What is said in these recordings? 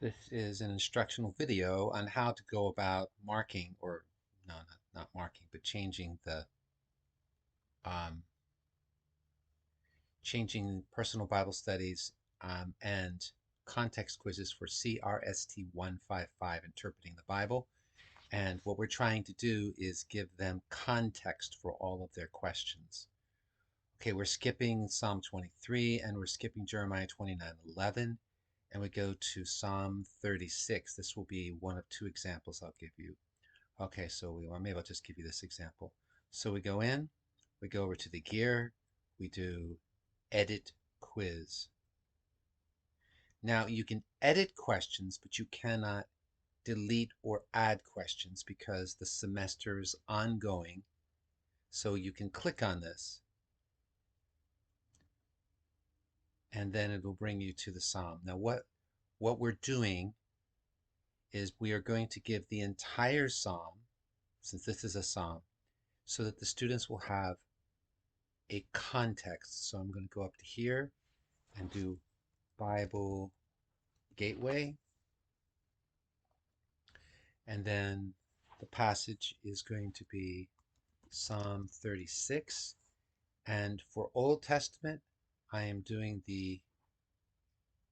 This is an instructional video on how to go about marking, or no, not marking, but um, changing personal Bible studies and context quizzes for CRST 155, interpreting the Bible. And what we're trying to do is give them context for all of their questions. Okay, we're skipping Psalm 23 and we're skipping Jeremiah 29:11, and we go to Psalm 36. This will be one of two examples I'll give you. Okay, so maybe I'll just give you this example. So we go in, we go over to the gear, we do edit quiz. Now you can edit questions, but you cannot delete or add questions because the semester is ongoing. So you can click on this and then it'll bring you to the psalm. Now what we're doing is we are going to give the entire psalm, since this is a psalm, so that the students will have a context. So I'm going to go up to here and do Bible Gateway, and then the passage is going to be Psalm 36. And for Old Testament, I am doing the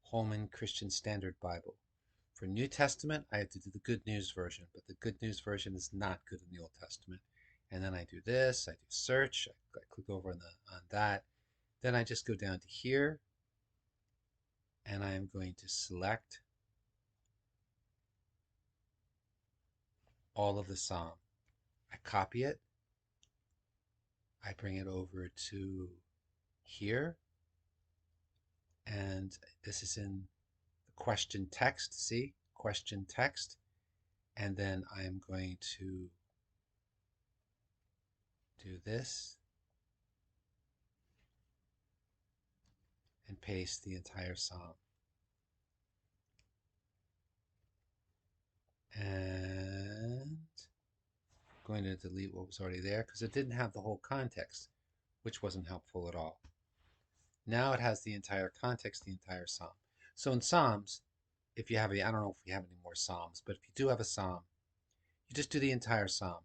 Holman Christian Standard Bible. For New Testament, I have to do the Good News version, but the Good News version is not good in the Old Testament. And then I do this, I do search, I click over on that. Then I just go down to here, and I am going to select all of the psalm. I copy it, I bring it over to here, and this is in the question text, see? Question text. And then I am going to do this and paste the entire psalm. And I'm going to delete what was already there because it didn't have the whole context, which wasn't helpful at all. Now it has the entire context, the entire psalm. So in Psalms, if you have I don't know if we have any more psalms, but if you do have a psalm, you just do the entire psalm.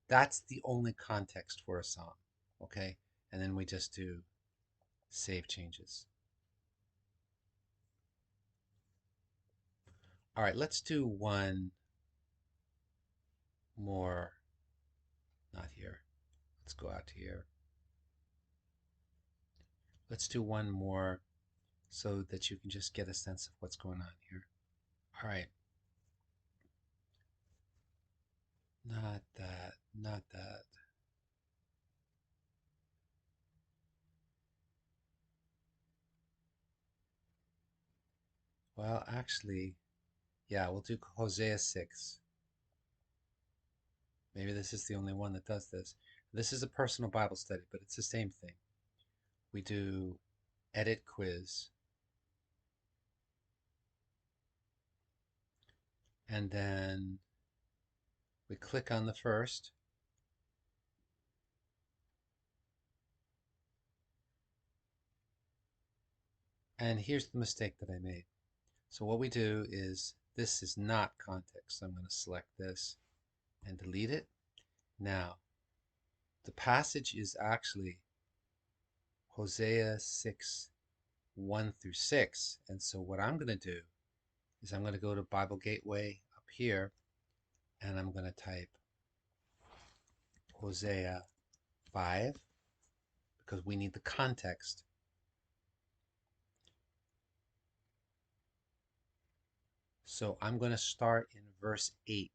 That's the only context for a psalm, okay? And then we just do save changes. All right, let's do one more. Not here. Let's go out to here. Let's do one more so that you can just get a sense of what's going on here. All right. Not that, not that. Well, actually, yeah, we'll do Hosea 6. Maybe this is the only one that does this. This is a personal Bible study, but it's the same thing. We do edit quiz, and then we click on the first, and here's the mistake that I made. So what we do is, this is not context, so I'm going to select this and delete it. Now, the passage is actually Hosea 6, 1 through 6. And so what I'm going to do is I'm going to go to Bible Gateway up here, and I'm going to type Hosea 5, because we need the context. So I'm going to start in verse 8.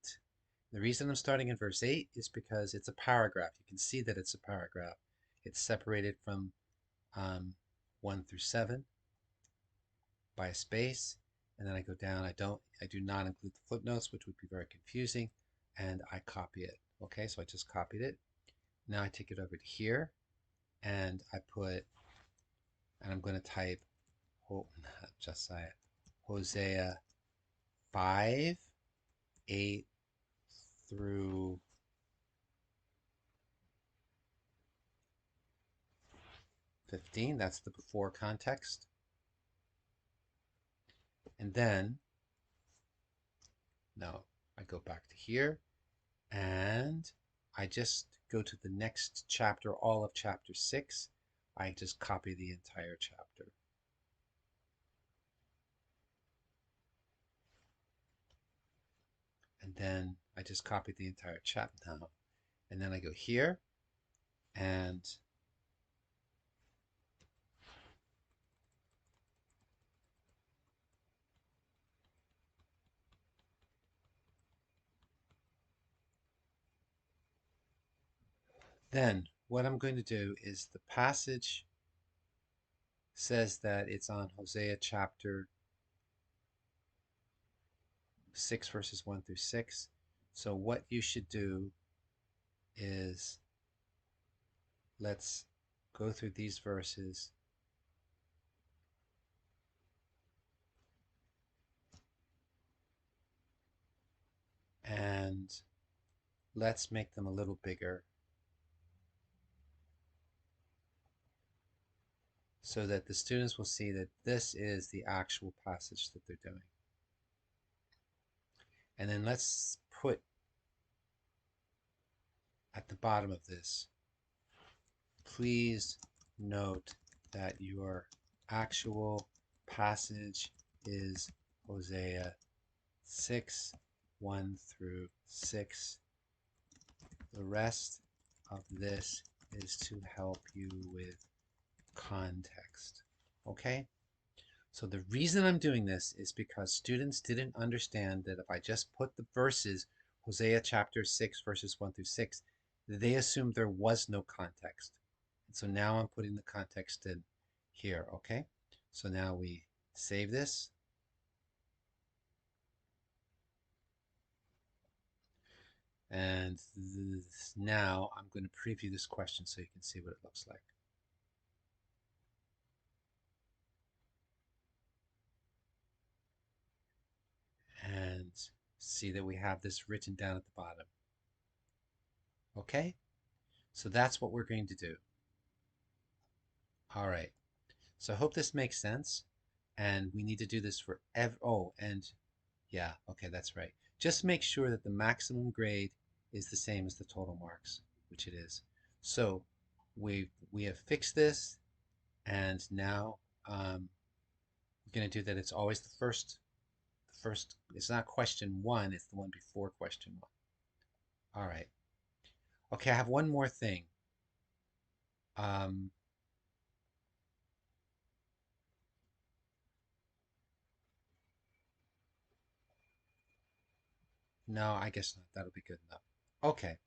The reason I'm starting in verse 8 is because it's a paragraph. You can see that it's a paragraph. It's separated from 1 through 7 by a space, and then I go down. I do not include the footnotes, which would be very confusing, and I copy it. Okay, so I just copied it. Now I take it over to here, and I'm going to type, Hosea 5, 8 through 15. That's the before context. And then Now I go back to here and I just go to the next chapter, all of chapter 6. I just copy the entire chapter. And then I just copy the entire chapter now. And then I go here and then what I'm going to do is the passage says that it's on Hosea chapter 6, verses 1 through 6. So what you should do is let's go through these verses and let's make them a little bigger so that the students will see that this is the actual passage that they're doing. And then let's put at the bottom of this, please note that your actual passage is Hosea 6, 1 through 6. The rest of this is to help you with context. Okay? So the reason I'm doing this is because students didn't understand that if I just put the verses, Hosea chapter 6, verses 1 through 6, they assumed there was no context. And so now I'm putting the context in here, okay? So now we save this. And now I'm going to preview this question so you can see what it looks like. And see that we have this written down at the bottom. Okay? So that's what we're going to do. All right. So I hope this makes sense. And we need to do this for yeah, okay, that's right. Just make sure that the maximum grade is the same as the total marks, which it is. So we have fixed this, and now we're going to do that. It's always the first. It's not question 1. It's the one before question 1. All right. Okay, I have one more thing. Um, no, I guess not. That'll be good enough. Okay.